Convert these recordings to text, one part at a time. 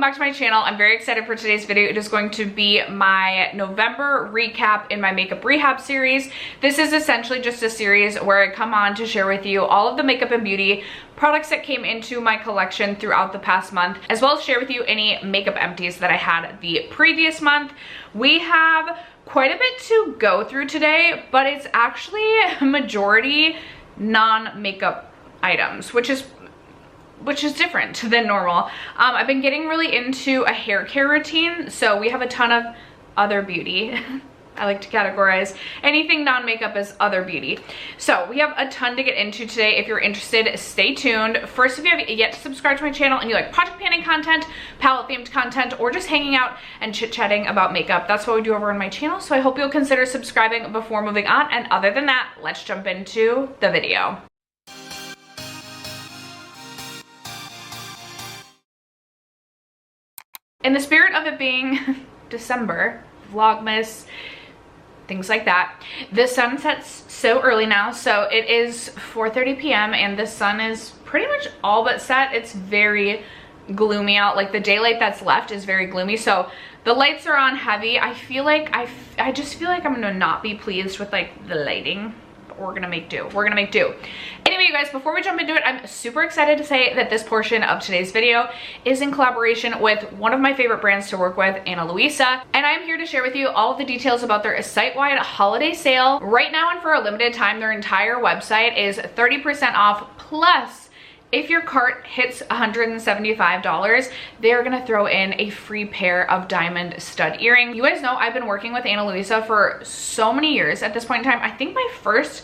back to my channel. I'm very excited for today's video. It is going to be my November recap in my Makeup Rehab series. This is essentially just a series where I come on to share with you all of the makeup and beauty products that came into my collection throughout the past month, as well as share with you any makeup empties that I had the previous month. We have quite a bit to go through today, but it's actually a majority non-makeup items, which is different than normal. I've been getting really into a hair care routine, so we have a ton of other beauty. I like to categorize anything non-makeup as other beauty. So we have a ton to get into today. If you're interested, stay tuned. First, if you have yet to subscribe to my channel and you like project panning content, palette themed content, or just hanging out and chit-chatting about makeup, that's what we do over on my channel. So I hope you'll consider subscribing before moving on. And other than that, let's jump into the video. In the spirit of it being December, Vlogmas, things like that, the sun sets so early now. So it is 4:30 p.m. and the sun is pretty much all but set. It's very gloomy out. Like the daylight that's left is very gloomy. So the lights are on heavy. I feel like I just feel like I'm gonna not be pleased with like the lighting. We're gonna make do. We're gonna make do. Anyway, you guys, before we jump into it, I'm super excited to say that this portion of today's video is in collaboration with one of my favorite brands to work with, Ana Luisa, and I'm here to share with you all of the details about their site-wide holiday sale. Right now and for a limited time, their entire website is 30% off, plus if your cart hits $175, they're gonna throw in a free pair of diamond stud earrings. You guys know I've been working with Ana Luisa for so many years at this point in time. I think the first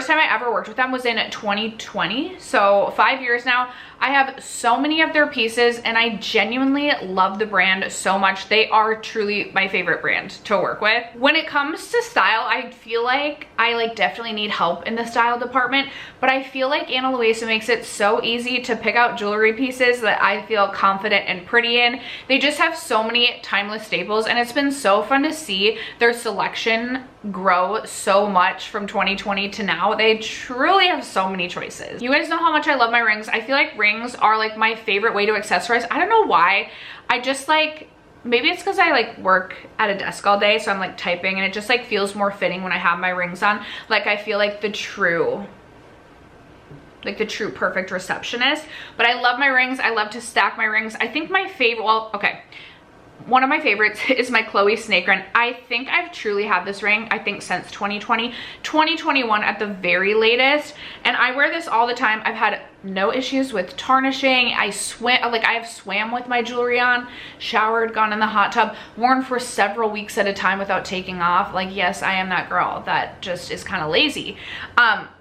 time I ever worked with them was in 2020, so 5 years now. I have so many of their pieces and I genuinely love the brand so much. They are truly my favorite brand to work with. When it comes to style, I feel like I definitely need help in the style department, but I feel like Ana Luisa makes it so easy to pick out jewelry pieces that I feel confident and pretty in. They just have so many timeless staples and it's been so fun to see their selection grow so much from 2020 to now. They truly have so many choices. You guys know how much I love my rings. I feel like rings are like my favorite way to accessorize. I don't know why. I just like, maybe it's because I like work at a desk all day, so I'm like typing and it just like feels more fitting when I have my rings on. Like I feel like the true perfect receptionist. But I love my rings. I love to stack my rings. I think my favorite, well, okay, one of my favorites is my Chloe snake ring. I think I've truly had this ring, I think since 2020, 2021 at the very latest. And I wear this all the time. I've had no issues with tarnishing. I have swam with my jewelry on, showered, gone in the hot tub, worn for several weeks at a time without taking off. Like, yes, I am that girl that just is kind of lazy.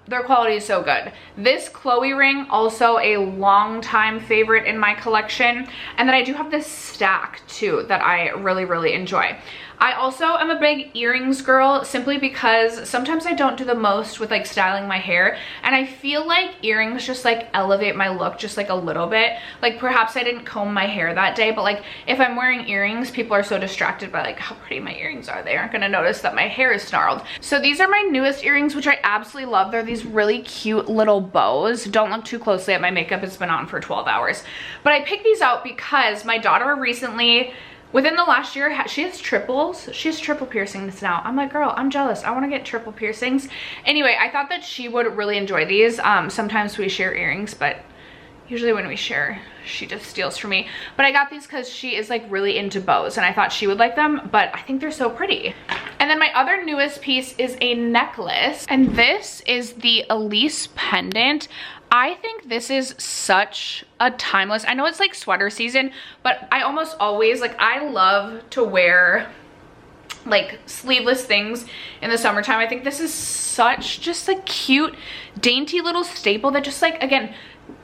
Their quality is so good. This Chloe ring, also a long time favorite in my collection. And then I do have this stack too that I really, really enjoy. I also am a big earrings girl simply because sometimes I don't do the most with like styling my hair, and I feel like earrings just like elevate my look just like a little bit. Like perhaps I didn't comb my hair that day, but like if I'm wearing earrings, people are so distracted by like how pretty my earrings are, they aren't gonna notice that my hair is snarled. So these are my newest earrings, which I absolutely love. They're these really cute little bows. Don't look too closely at my makeup, it's been on for 12 hours. But I picked these out because my daughter recently, within the last year, she has triples. She has triple piercings now. I'm like, girl, I'm jealous. I want to get triple piercings. Anyway, I thought that she would really enjoy these. Sometimes we share earrings, but usually when we share, she just steals from me. But I got these because she is like really into bows and I thought she would like them, but I think they're so pretty. And then my other newest piece is a necklace, and this is the Elise pendant. I think this is such a timeless, I know it's like sweater season, but I almost always, like I love to wear like sleeveless things in the summertime. I think this is such just a cute, dainty little staple that just like, again,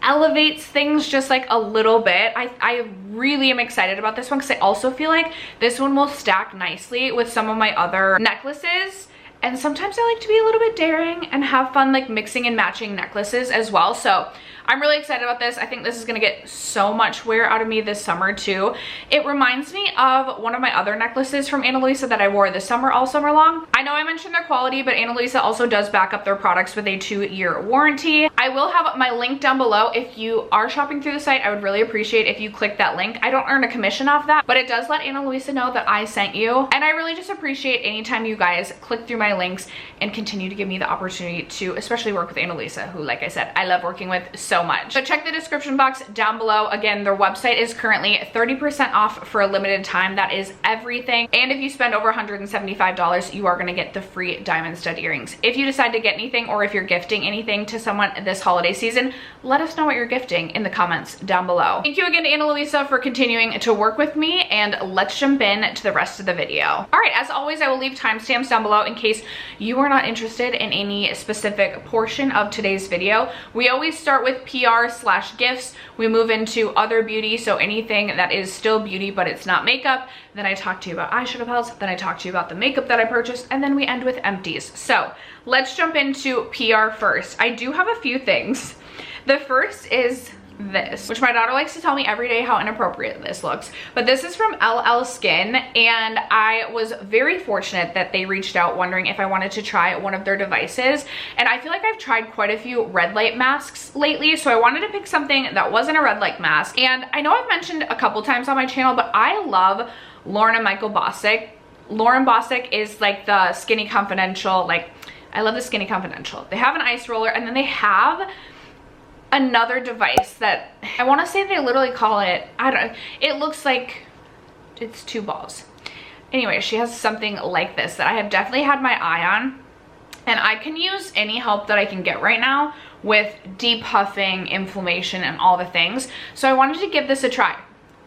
elevates things just like a little bit. I really am excited about this one because I also feel like this one will stack nicely with some of my other necklaces. and sometimes I like to be a little bit daring and have fun like mixing and matching necklaces as well. So I'm really excited about this. I think this is gonna get so much wear out of me this summer too. It reminds me of one of my other necklaces from Ana Luisa that I wore this summer all summer long. I know I mentioned their quality, but Ana Luisa also does back up their products with a 2-year warranty. I will have my link down below. If you are shopping through the site, I would really appreciate if you click that link. I don't earn a commission off that, but it does let Ana Luisa know that I sent you. And I really just appreciate anytime you guys click through my links and continue to give me the opportunity to especially work with Ana Luisa, who, like I said, I love working with so much. So check the description box down below. Again, their website is currently 30% off for a limited time. That is everything. And if you spend over $175, you are gonna get the free diamond stud earrings. If you decide to get anything, or if you're gifting anything to someone this holiday season, let us know what you're gifting in the comments down below. Thank you again to Ana Luisa for continuing to work with me, and let's jump in to the rest of the video. All right, as always, I will leave timestamps down below in case you are not interested in any specific portion of today's video. We always start with PR/gifts. We move into other beauty, so anything that is still beauty but it's not makeup. Then I talk to you about eyeshadow palettes. Then I talk to you about the makeup that I purchased, and then we end with empties. So let's jump into PR first. I do have a few things. The first is this, which my daughter likes to tell me every day how inappropriate this looks, but this is from LL Skin, and I was very fortunate that they reached out wondering if I wanted to try one of their devices. And I feel like I've tried quite a few red light masks lately, so I wanted to pick something that wasn't a red light mask. And I know I've mentioned a couple times on my channel, but I love Lauren and Michael Bosstick. Lauren Bosstick is like the Skinny Confidential, like I love the Skinny Confidential. They have an ice roller, and then they have another device that I want to say they literally call it, I don't, it looks like it's 2 balls. Anyway, she has something like this that I have definitely had my eye on, and I can use any help that I can get right now with depuffing, inflammation, and all the things. So I wanted to give this a try.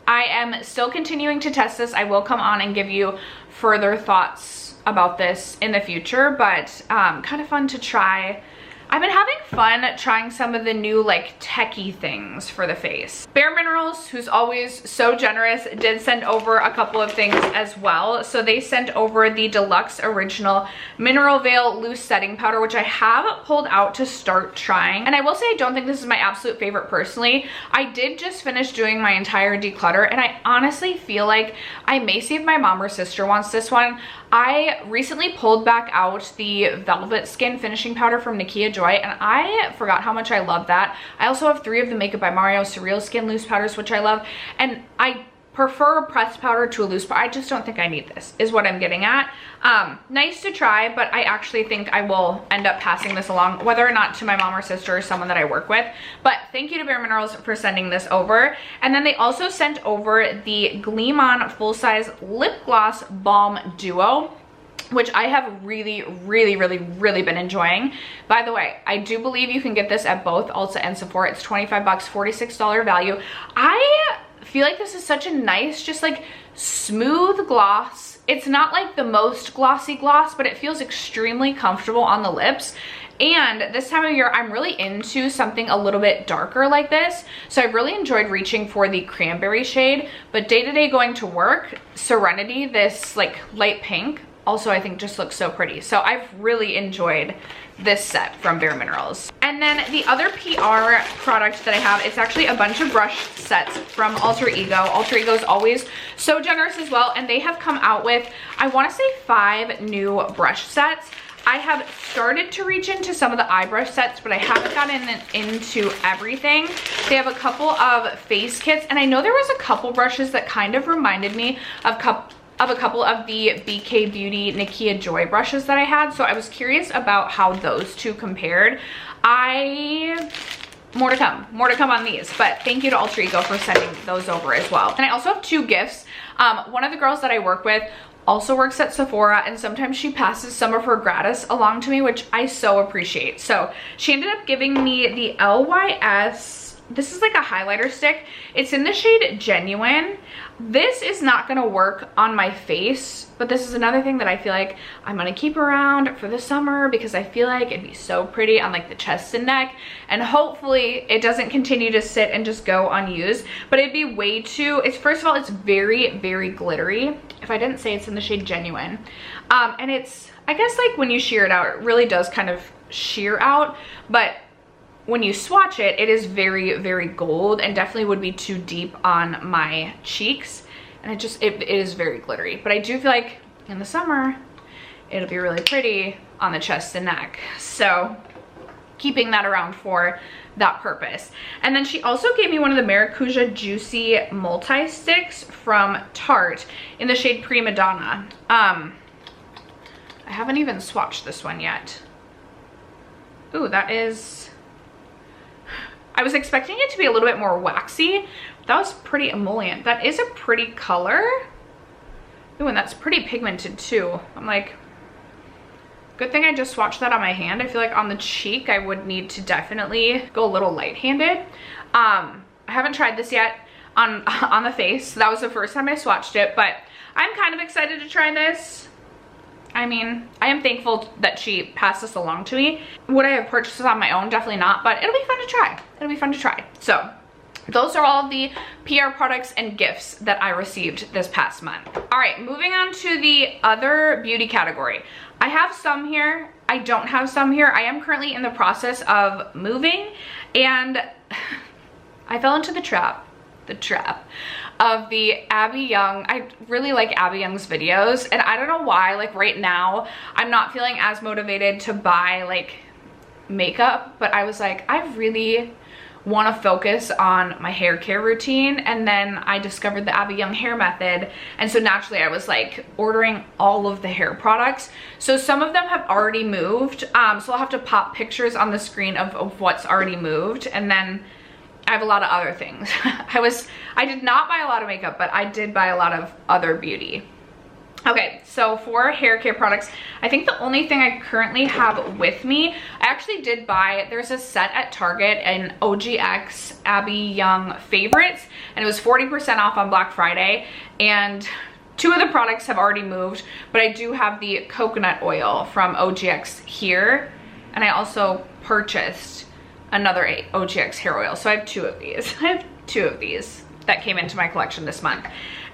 I am still continuing to test this. I will come on and give you further thoughts about this in the future, but kind of fun to try. I've been having fun trying some of the new like techie things for the face. Bare Minerals, who's always so generous, did send over a couple of things as well. So they sent over the Deluxe Original Mineral Veil Loose Setting Powder, which I have pulled out to start trying. And I will say I don't think this is my absolute favorite personally. I did just finish doing my entire declutter, and I honestly feel like I may see if my mom or sister wants this one. I recently pulled back out the Velvet Skin Finishing Powder from Nikia Joy, and I forgot how much I love that. I also have 3 of the Makeup by Mario Surreal Skin Loose Powders, which I love, and I prefer a pressed powder to a loose powder. I just don't think I need this, is what I'm getting at. Nice to try, but I actually think I will end up passing this along, whether or not to my mom or sister or someone that I work with. But thank you to Bare Minerals for sending this over. And then they also sent over the Gleam On Full Size Lip Gloss Balm Duo, which I have really been enjoying. By the way, I do believe you can get this at both Ulta and Sephora. It's 25 bucks, $46 value. I feel like this is such a nice, just like smooth gloss. It's not like the most glossy gloss, but it feels extremely comfortable on the lips. And this time of year, I'm really into something a little bit darker like this. So I've really enjoyed reaching for the cranberry shade, but day to day going to work, Serenity, this like light pink, also I think just looks so pretty. So I've really enjoyed this set from Bare Minerals. And then the other PR product that I have, it's actually a bunch of brush sets from Alter Ego. Alter Ego is always so generous as well, and they have come out with, I want to say 5 new brush sets. I have started to reach into some of the eye brush sets, but I haven't gotten into everything. They have a couple of face kits, and I know there was a couple brushes that kind of reminded me of a couple of the BK Beauty Nikia Joy brushes that I had. So I was curious about how those two compared. More to come on these, but thank you to Alter Ego for sending those over as well. And I also have 2 gifts. One of the girls that I work with also works at Sephora, and sometimes she passes some of her gratis along to me, which I so appreciate. So she ended up giving me the LYS, this is like a highlighter stick. It's in the shade Genuine. This is not gonna work on my face, but this is another thing that I feel like I'm gonna keep around for the summer because I feel like it'd be so pretty on like the chest and neck, and hopefully it doesn't continue to sit and just go unused. But it'd be way too, it's, first of all, it's very glittery. If I didn't say, it's in the shade Genuine. And it's I guess like when you shear it out, it really does kind of shear out, but when you swatch it, it is very, very gold and definitely would be too deep on my cheeks. And it is very glittery, but I do feel like in the summer, it'll be really pretty on the chest and neck. So keeping that around for that purpose. And then she also gave me one of the Maracuja Juicy Multi-Sticks from Tarte in the shade Prima Donna. I haven't even swatched this one yet. Ooh, that is... I was expecting it to be a little bit more waxy. That was pretty emollient. That is a pretty color. Ooh, and that's pretty pigmented too. I'm like, good thing I just swatched that on my hand. I feel like on the cheek, I would need to definitely go a little light-handed. I haven't tried this yet on the face. That was the first time I swatched it, but I'm kind of excited to try this. I mean, I am thankful that she passed this along to me. Would I have purchased this on my own? Definitely not, but it'll be fun to try. It'll be fun to try. So those are all of the PR products and gifts that I received this past month. All right, moving on to the other beauty category. I have some here. I don't have some here. I am currently in the process of moving, and I fell into the trap of the Abby Young. I really like Abby Young's videos, and I don't know why, like right now, I'm not feeling as motivated to buy like makeup, but I was like, I really want to focus on my hair care routine. And then I discovered the Abby Young hair method, and so naturally I was like ordering all of the hair products. So some of them have already moved, so I'll have to pop pictures on the screen of what's already moved, and then I have a lot of other things. I did not buy a lot of makeup, but I did buy a lot of other beauty. Okay, so for hair care products, I think the only thing I currently have with me, I actually did buy, there's a set at Target, an OGX Abby Young favorites, and it was 40% off on Black Friday, and 2 of the products have already moved, but I do have the coconut oil from OGX here, and I also purchased another OGX hair oil, so I have 2 of these. I have 2 of these that came into my collection this month.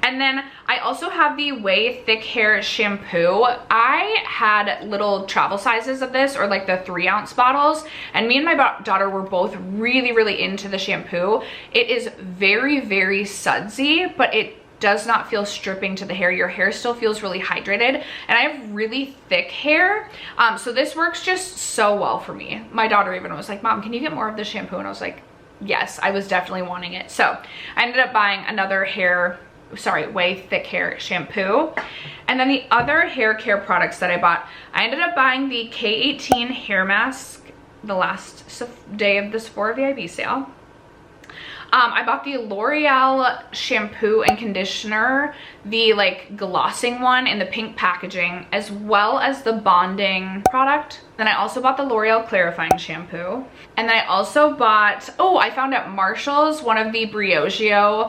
And then I also have the Way Thick Hair shampoo. I had little travel sizes of this, or like the 3-ounce bottles, and me and my daughter were both really, really into the shampoo. It is very, very sudsy, but it does not feel stripping to the hair. Your hair still feels really hydrated, and I have really thick hair, so this works just so well for me. My daughter even was like, Mom, can you get more of this shampoo? And I was like, yes, I was definitely wanting it. So I ended up buying another Way Thick Hair shampoo. And then the other hair care products that I bought, I ended up buying the K18 hair mask the last day of the Sephora VIB sale. I bought the L'Oreal shampoo and conditioner, the like glossing one in the pink packaging, as well as the bonding product. Then I also bought the L'Oreal clarifying shampoo. And then I also bought, I found at Marshall's one of the Briogeo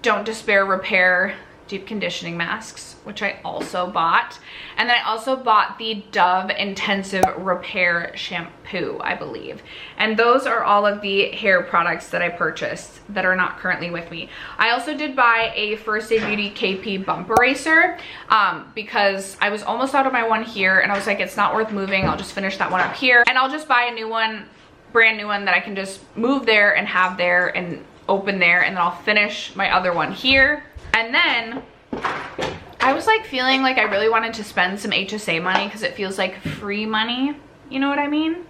Don't Despair Repair deep conditioning masks, which I also bought. And then I also bought the Dove Intensive Repair shampoo, I believe. And those are all of the hair products that I purchased that are not currently with me. I also did buy a First Aid Beauty KP bump eraser because I was almost out of my one here, and I was like, it's not worth moving. I'll just finish that one up here, and I'll just buy a new one, brand new one that I can just move there and have there and open there, and then I'll finish my other one here. And then I was like feeling like I really wanted to spend some HSA money because it feels like free money. You know what I mean?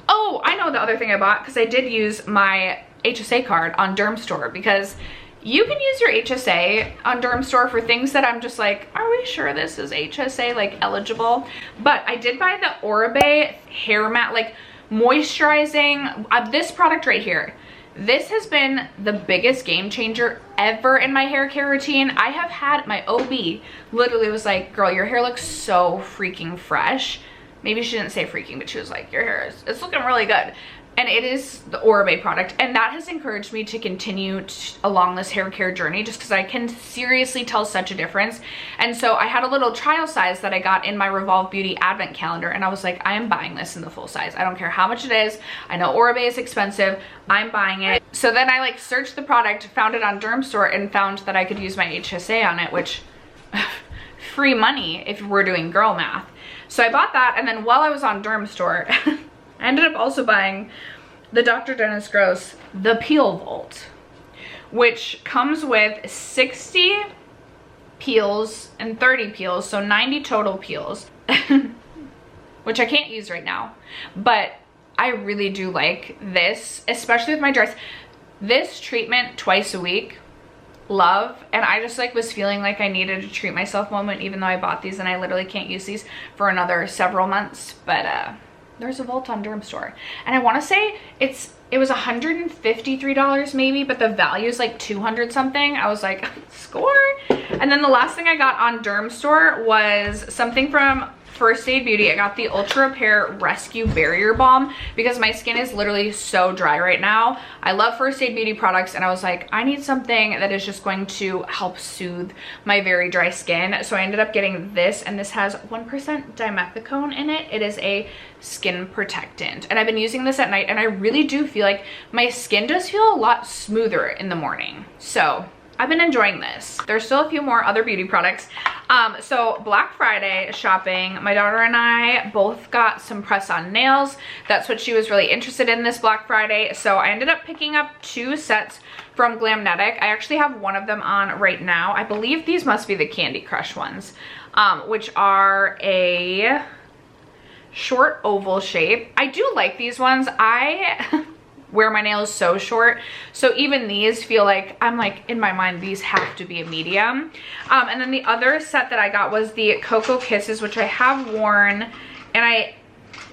Oh, I know the other thing I bought, because I did use my HSA card on Dermstore, because you can use your HSA on Dermstore for things that I'm just like, are we sure this is HSA like eligible? But I did buy the Oribe hair mat, like moisturizing, this product right here. This has been the biggest game changer ever in my hair care routine. I have had my OB literally was like, girl, your hair looks so freaking fresh. Maybe she didn't say freaking, but she was like, your hair is, it's looking really good. And it is the Oribe product, and that has encouraged me to continue along this hair care journey, just because I can seriously tell such a difference. And so I had a little trial size that I got in my Revolve Beauty advent calendar, and I was like, I am buying this in the full size. I don't care how much it is. I know Oribe is expensive. I'm buying it. So then I like searched the product, found it on Dermstore, and found that I could use my HSA on it, which free money if we're doing girl math. So I bought that, and then while I was on Derm Store, I ended up also buying the Dr. Dennis Gross The Peel Vault, which comes with 60 peels and 30 peels, so 90 total peels, which I can't use right now, but I really do like this, especially with my dress. This treatment twice a week, love. And I just like was feeling like I needed a treat myself moment, even though I bought these and I literally can't use these for another several months. But there's a Vault on Derm Store, and I want to say it was $153 maybe, but the value is like 200 something. I was like, score. And then the last thing I got on Derm Store was something from First Aid Beauty. I got the Ultra Repair Rescue Barrier Balm because my skin is literally so dry right now. I love First Aid Beauty products, and I was like, I need something that is just going to help soothe my very dry skin. So I ended up getting this, and this has 1% dimethicone in it. It is a skin protectant, and I've been using this at night, and I really do feel like my skin does feel a lot smoother in the morning. So I've been enjoying this. There's still a few more other beauty products. So Black Friday shopping, my daughter and I both got some press-on nails. That's what she was really interested in this Black Friday. So I ended up picking up 2 sets from Glamnetic. I actually have one of them on right now. I believe these must be the Candy Crush ones, which are a short oval shape. I do like these ones. I wear my nails so short, so even these feel like, I'm like, in my mind, these have to be a medium. And then the other set that I got was the Cocoa Kisses, which I have worn and I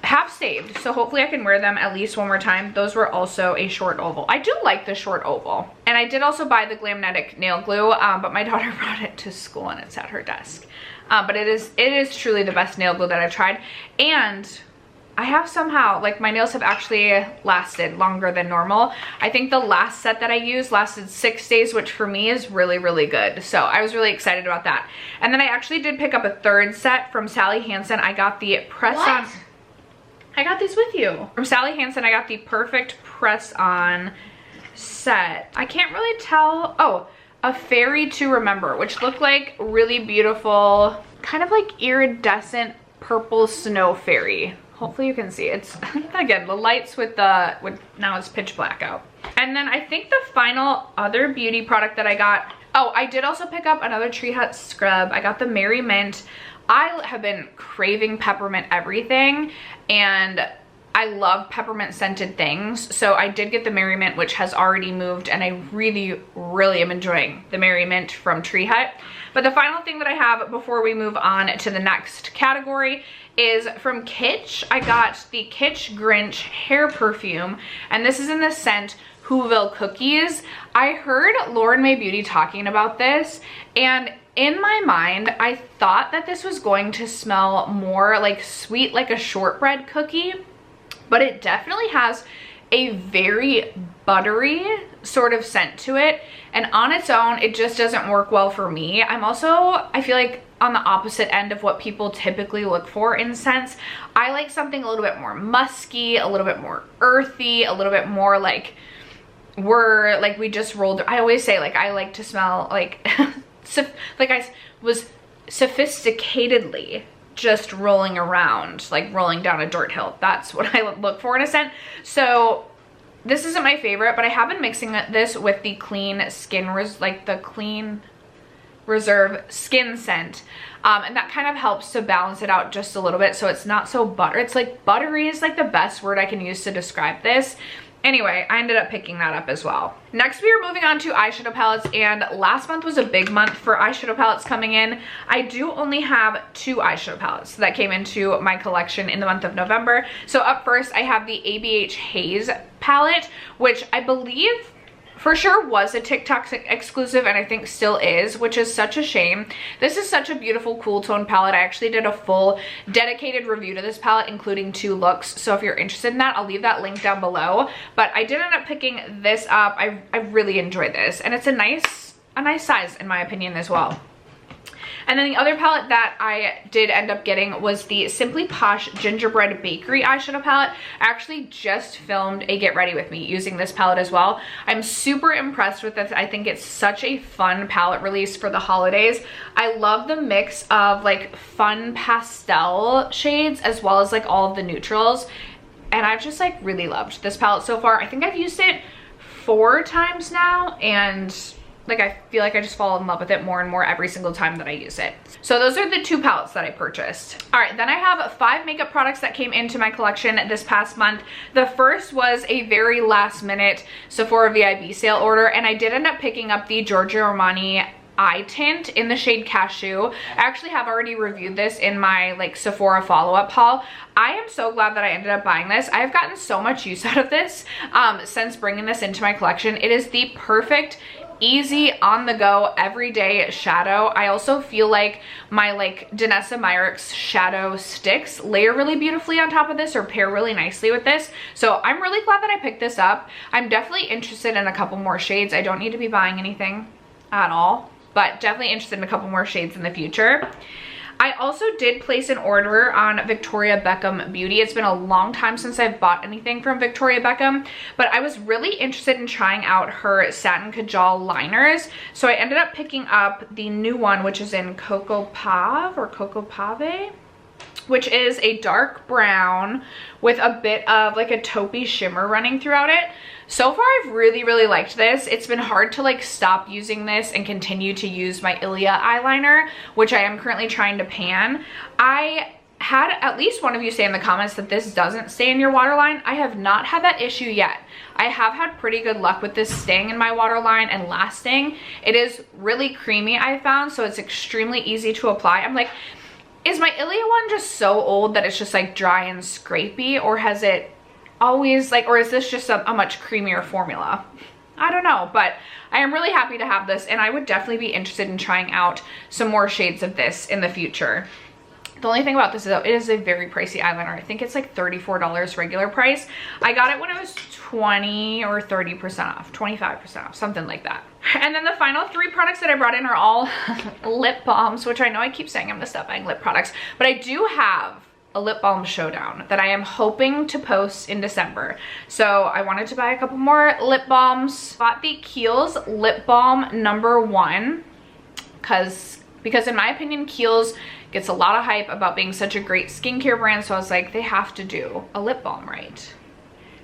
have saved, so hopefully I can wear them at least one more time. Those were also a short oval. I do like the short oval. And I did also buy the Glamnetic nail glue, but my daughter brought it to school and it's at her desk. But it is truly the best nail glue that I've tried. And I have somehow, like, my nails have actually lasted longer than normal. I think the last set that I used lasted 6 days, which for me is really, really good. So I was really excited about that. And then I actually did pick up a 3rd set from Sally Hansen. I got the press-on. I got these with you. From Sally Hansen, I got the Perfect Press-On set. I can't really tell. Oh, a Fairy to Remember, which looked like really beautiful, kind of like iridescent purple snow fairy. Hopefully you can see. It's, again, the lights with now it's pitch black out. And then I think the final other beauty product that I got, oh, I did also pick up another Tree Hut scrub. I got the Mary Mint. I have been craving peppermint everything, and I love peppermint scented things. So I did get the Mary Mint, which has already moved, and I really, really am enjoying the Mary Mint from Tree Hut. But the final thing that I have before we move on to the next category is from Kitsch. I got the Kitsch Grinch hair perfume, and this is in the scent Whoville Cookies. I heard Lauren May Beauty talking about this, and in my mind, I thought that this was going to smell more like sweet, like a shortbread cookie, but it definitely has a very buttery sort of scent to it, and on its own it just doesn't work well for me. I feel like on the opposite end of what people typically look for in scents. I like something a little bit more musky, a little bit more earthy, a little bit more like we just rolled. I always say, like, I like to smell like like I was sophisticatedly just rolling around, like rolling down a dirt hill. That's what I look for in a scent. So this isn't my favorite, but I have been mixing this with the Clean Skin, the Clean Reserve Skin scent, and that kind of helps to balance it out just a little bit, so it's not so it's like buttery is like the best word I can use to describe this. Anyway, I ended up picking that up as well. Next, we are moving on to eyeshadow palettes, and last month was a big month for eyeshadow palettes coming in. I do only have 2 eyeshadow palettes that came into my collection in the month of November. So up first, I have the ABH Haze palette, which I believe for sure was a TikTok exclusive, and I think still is, which is such a shame. This is such a beautiful cool tone palette. I actually did a full dedicated review to this palette, including 2 looks. So if you're interested in that, I'll leave that link down below. But I did end up picking this up. I really enjoyed this, and it's a nice size in my opinion as well. And then the other palette that I did end up getting was the Simply Posh Gingerbread Bakery eyeshadow palette. I actually just filmed a get ready with me using this palette as well. I'm super impressed with this. I think it's such a fun palette release for the holidays. I love the mix of like fun pastel shades as well as like all of the neutrals. And I've just like really loved this palette so far. I think I've used it 4 times now, and like I feel like I just fall in love with it more and more every single time that I use it. So those are the 2 palettes that I purchased. All right, then I have 5 makeup products that came into my collection this past month. The first was a very last minute Sephora VIB sale order, and I did end up picking up the Giorgio Armani eye tint in the shade Cashew. I actually have already reviewed this in my like Sephora follow-up haul. I am so glad that I ended up buying this. I have gotten so much use out of this since bringing this into my collection. It is the perfect easy on the go everyday shadow. I also feel like my like Danessa Myricks shadow sticks layer really beautifully on top of this or pair really nicely with this. So I'm really glad that I picked this up. I'm definitely interested in a couple more shades. I don't need to be buying anything at all, but definitely interested in a couple more shades in the future. I also did place an order on Victoria Beckham Beauty. It's been a long time since I've bought anything from Victoria Beckham, but I was really interested in trying out her Satin Kajal liners. So I ended up picking up the new one, which is in Coco Pave or Coco Pave, which is a dark brown with a bit of like a taupey shimmer running throughout it. So far, I've really liked this. It's been hard to like stop using this and continue to use my Ilia eyeliner, which I am currently trying to pan. I had at least one of you say in the comments that this doesn't stay in your waterline. I have not had that issue yet. I have had pretty good luck with this staying in my waterline and lasting. It is really creamy, I found, so it's extremely easy to apply. I'm like, is my Ilia one just so old that it's just like dry and scrapey, or has it always like, or is this just a much creamier formula? I don't know, but I am really happy to have this, and I would definitely be interested in trying out some more shades of this in the future. The only thing about this is though, it is a very pricey eyeliner. I think it's like $34 regular price. I got it when it was 20 or 30% off, 25% off, something like that. And then the final 3 products that I brought in are all lip balms, which I know I keep saying I'm gonna stop buying lip products, but I do have a lip balm showdown that I am hoping to post in December. So I wanted to buy a couple more lip balms. Bought the Kiehl's lip balm #1 because in my opinion, Kiehl's gets a lot of hype about being such a great skincare brand. So I was like, they have to do a lip balm right.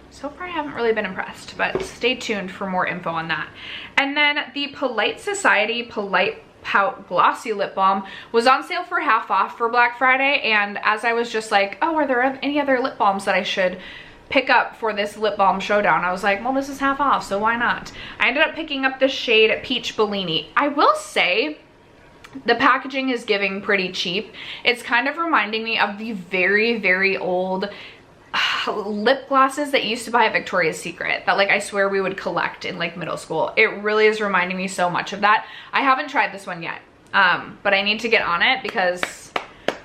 So far I haven't really been impressed, but stay tuned for more info on that. And then the Polite Society Polite Pout Glossy Lip Balm was on sale for half off for Black Friday, and as I was just like, oh, are there any other lip balms that I should pick up for this lip balm showdown, I was like, well, this is half off, so why not? I ended up picking up the shade Peach Bellini. I will say the packaging is giving pretty cheap. It's kind of reminding me of the very old lip glosses that you used to buy at Victoria's Secret that like I swear we would collect in like middle school. It really is reminding me so much of that. I haven't tried this one yet, but I need to get on it because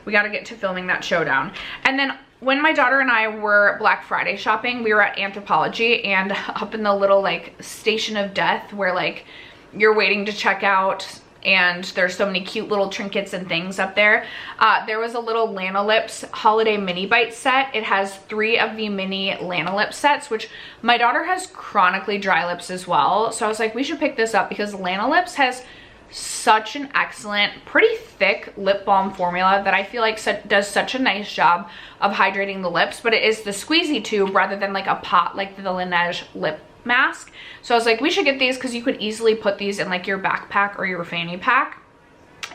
we got to get to filming that showdown. And then when my daughter and I were Black Friday shopping, we were at Anthropologie, and up in the little like station of death where like you're waiting to check out and there's so many cute little trinkets and things up there. There was a little Lanolips holiday mini bite set. It has 3 of the mini Lanolips sets, which my daughter has chronically dry lips as well. So I was like, we should pick this up because Lanolips has such an excellent, pretty thick lip balm formula that I feel like does such a nice job of hydrating the lips, but it is the squeezy tube rather than like a pot like the Laneige lip mask. So I was like, we should get these because you could easily put these in like your backpack or your fanny pack.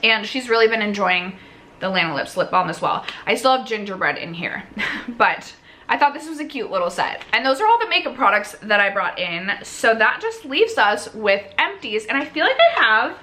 And she's really been enjoying the Lanolips lip balm as well. I still have gingerbread in here, but I thought this was a cute little set. And those are all the makeup products that I brought in. So that just leaves us with Empties, and I feel like I have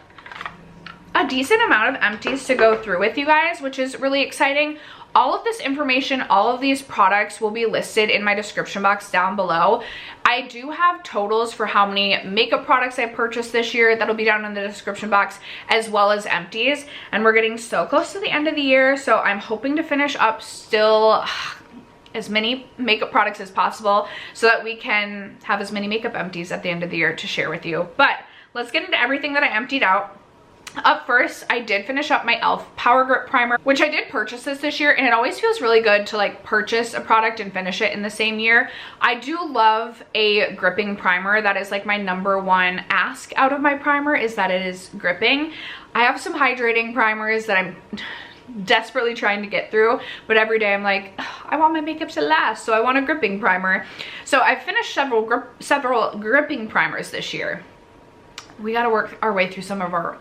a decent amount of Empties to go through with you guys, which is really exciting. All of this information, all of these products will be listed in my description box down below. I do have totals for how many makeup products I purchased this year. That'll be down in the description box, as well as Empties. And we're getting so close to the end of the year, so I'm hoping to finish up still as many makeup products as possible so that we can have as many makeup empties at the end of the year to share with you. But let's get into everything that I emptied out. Up first, I did finish up my e.l.f. Power Grip Primer, which I did purchase this year, and it always feels really good to like purchase a product and finish it in the same year. I do love a gripping primer. That is like my #1 ask out of my primer, is that it is gripping. I have some hydrating primers that I'm desperately trying to get through, but every day I'm like, I want my makeup to last, so I want a gripping primer. So I've finished several gripping primers this year. We got to work our way through some of our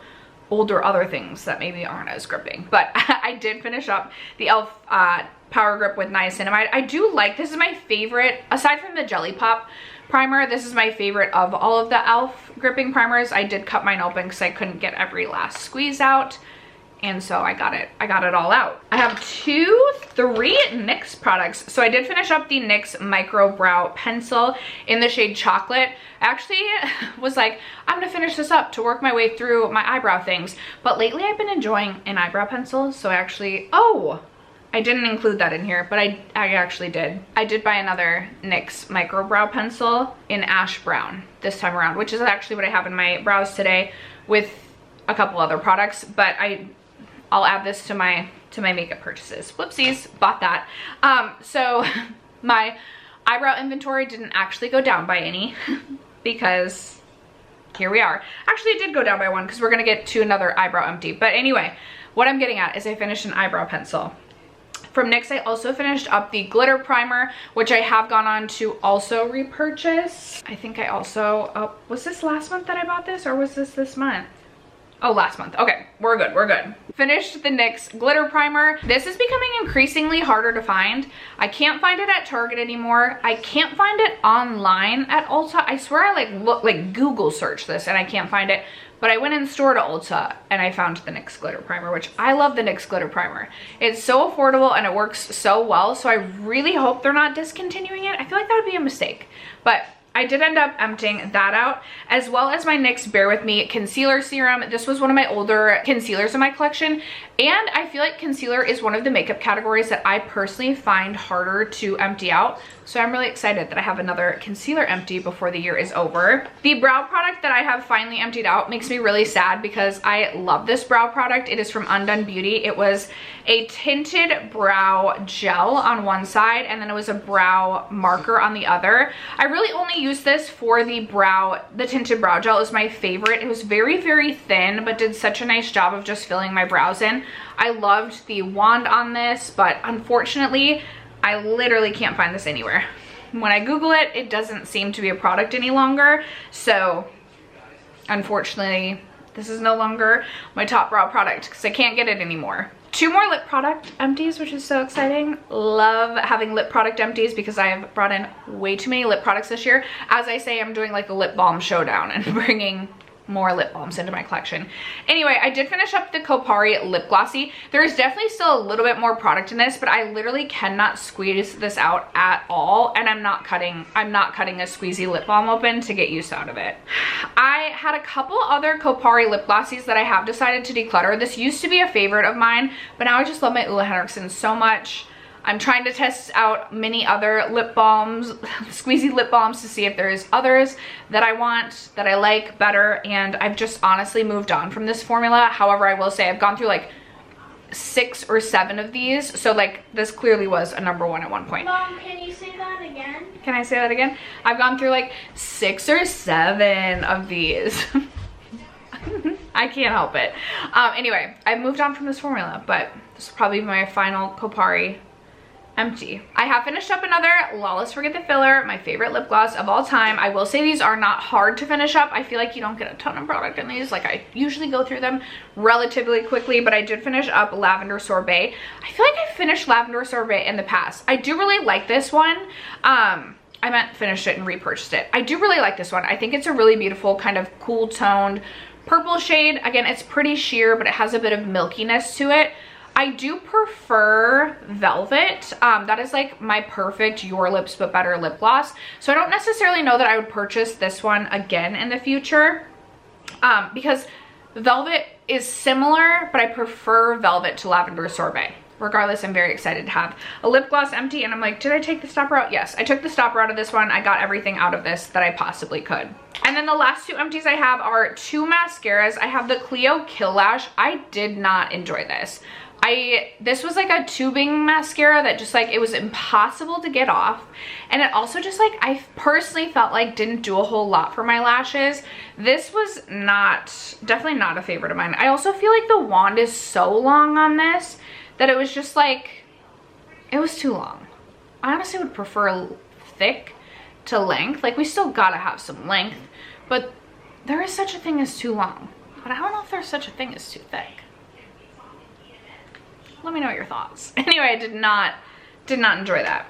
older other things that maybe aren't as gripping, but I did finish up the e.l.f. Power Grip with niacinamide. I do like, this is my favorite, aside from the Jelly Pop primer, this is my favorite of all of the e.l.f. gripping primers. I did cut mine open because I couldn't get every last squeeze out, and so I got it all out. I have 3 NYX products. So I did finish up the NYX Microbrow Pencil in the shade Chocolate. I actually was like, I'm gonna finish this up to work my way through my eyebrow things. But lately I've been enjoying an eyebrow pencil, so I actually, I didn't include that in here, but I actually did. I did buy another NYX Microbrow Pencil in Ash Brown this time around, which is actually what I have in my brows today with a couple other products, but I'll add this to my makeup purchases. Whoopsies, bought that. So my eyebrow inventory didn't actually go down by any because here we are. Actually, it did go down by 1 because we're gonna get to another eyebrow empty. But anyway, what I'm getting at is I finished an eyebrow pencil. From NYX, I also finished up the glitter primer, which I have gone on to also repurchase. I think I also, was this last month that I bought this, or was this month? Oh, last month. Okay, we're good, we're good. Finished the NYX glitter primer. This is becoming increasingly harder to find. I can't find it at Target anymore. I can't find it online at Ulta. I swear I Google searched this and I can't find it. But I went in store to Ulta and I found the NYX glitter primer, which I love the NYX glitter primer. It's so affordable and it works so well. So I really hope they're not discontinuing it. I feel like that would be a mistake. But I did end up emptying that out, as well as my NYX Bare With Me concealer serum. This was one of my older concealers in my collection, and I feel like concealer is one of the makeup categories that I personally find harder to empty out. So I'm really excited that I have another concealer empty before the year is over. The brow product that I have finally emptied out makes me really sad because I love this brow product. It is from Undone Beauty. It was a tinted brow gel on one side, and then it was a brow marker on the other. I really only use this for the tinted brow gel is my favorite. It was very, very thin, but did such a nice job of just filling my brows in. I loved the wand on this, but unfortunately, I literally can't find this anywhere. When I Google it, it doesn't seem to be a product any longer. So unfortunately, this is no longer my top brow product because I can't get it anymore. 2 more lip product empties, which is so exciting. Love having lip product empties because I have brought in way too many lip products this year. As I say, I'm doing like a lip balm showdown and bringing more lip balms into my collection. Anyway, I did finish up the Kopari Lip Glossy. There is definitely still a little bit more product in this, but I literally cannot squeeze this out at all, and I'm not cutting a squeezy lip balm open to get use out of it. I had a couple other Kopari lip glossies that I have decided to declutter. This used to be a favorite of mine, but now I just love my Ole Henriksen so much. I'm trying to test out many other lip balms, squeezy lip balms, to see if there's others that I want, that I like better, and I've just honestly moved on from this formula. However, I will say I've gone through like 6 or 7 of these, so like this clearly was a #1 at one point. Mom, can you say that again? Can I say that again? I've gone through like 6 or 7 of these. I can't help it. Anyway, I've moved on from this formula, but this will probably be my final Kopari empty. I have finished up another Lawless Forget the Filler, my favorite lip gloss of all time. I will say these are not hard to finish up. I feel like you don't get a ton of product in these. Like, I usually go through them relatively quickly, but I did finish up Lavender Sorbet. I feel like I finished Lavender Sorbet in the past. I do really like this one. I meant finished it and repurchased it. I do really like this one. I think it's a really beautiful kind of cool toned purple shade. Again, it's pretty sheer, but it has a bit of milkiness to it. I do prefer Velvet. That is like my perfect Your Lips But Better lip gloss. So I don't necessarily know that I would purchase this one again in the future, because Velvet is similar, but I prefer Velvet to Lavender Sorbet. regardless, I'm very excited to have a lip gloss empty. And I'm like, did I take the stopper out? Yes, I took the stopper out of this one. I got everything out of this that I possibly could. And then the last two empties I have are two mascaras. I have the Clio Kill Lash. I did not enjoy this. This was like a tubing mascara that just like, it was impossible to get off. And it also just like, I personally felt like didn't do a whole lot for my lashes. This was definitely not a favorite of mine. I also feel like the wand is so long on this that it was just like, it was too long. I honestly would prefer thick to length. Like, we still gotta have some length, but there is such a thing as too long. But I don't know if there's such a thing as too thick. Let me know your thoughts. Anyway, I did not enjoy that.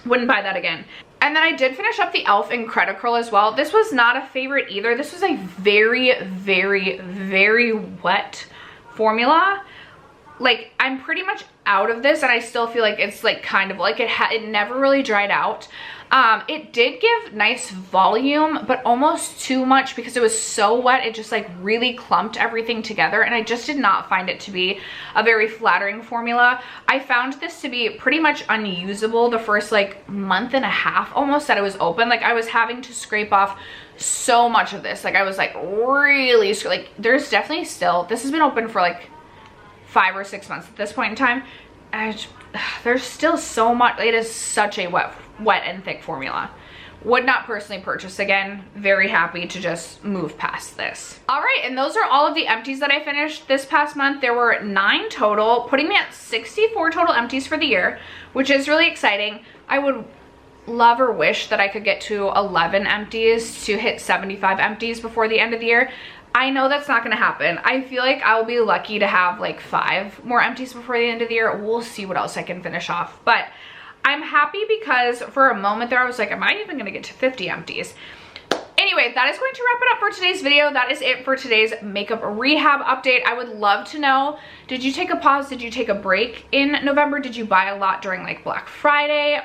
Wouldn't buy that again. And then I did finish up the e.l.f. Incredicurl as well. This was not a favorite either. This was a very, very, very wet formula. Like, I'm pretty much out of this, and I still feel like it's like kind of like it never really dried out. It did give nice volume, but almost too much because it was so wet. It just like really clumped everything together, and I just did not find it to be a very flattering formula. I found this to be pretty much unusable the first like month and a half almost that it was open. Like, I was having to scrape off so much of this. Like, I was like really, like, there's definitely still, this has been open for like 5 or 6 months at this point in time. There's still so much. It is such a wet and thick formula. Would not personally purchase again. Very happy to just move past this. All right, and those are all of the empties that I finished this past month. There were 9 total, putting me at 64 total empties for the year, which is really exciting. I would love or wish that I could get to 11 empties to hit 75 empties before the end of the year. I know that's not gonna happen. I feel like I'll be lucky to have like 5 more empties before the end of the year. We'll see what else I can finish off. But I'm happy because for a moment there I was like, am I even gonna get to 50 empties? Anyway, that is going to wrap it up for today's video. That is it for today's makeup rehab update. I would love to know, did you take a pause? Did you take a break in November? Did you buy a lot during like Black Friday,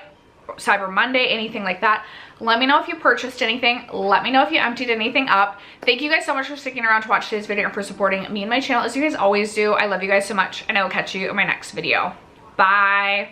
Cyber Monday, anything like that? Let me know if you purchased anything. Let me know if you emptied anything up. Thank you guys so much for sticking around to watch today's video and for supporting me and my channel as you guys always do. I love you guys so much, and I will catch you in my next video. Bye.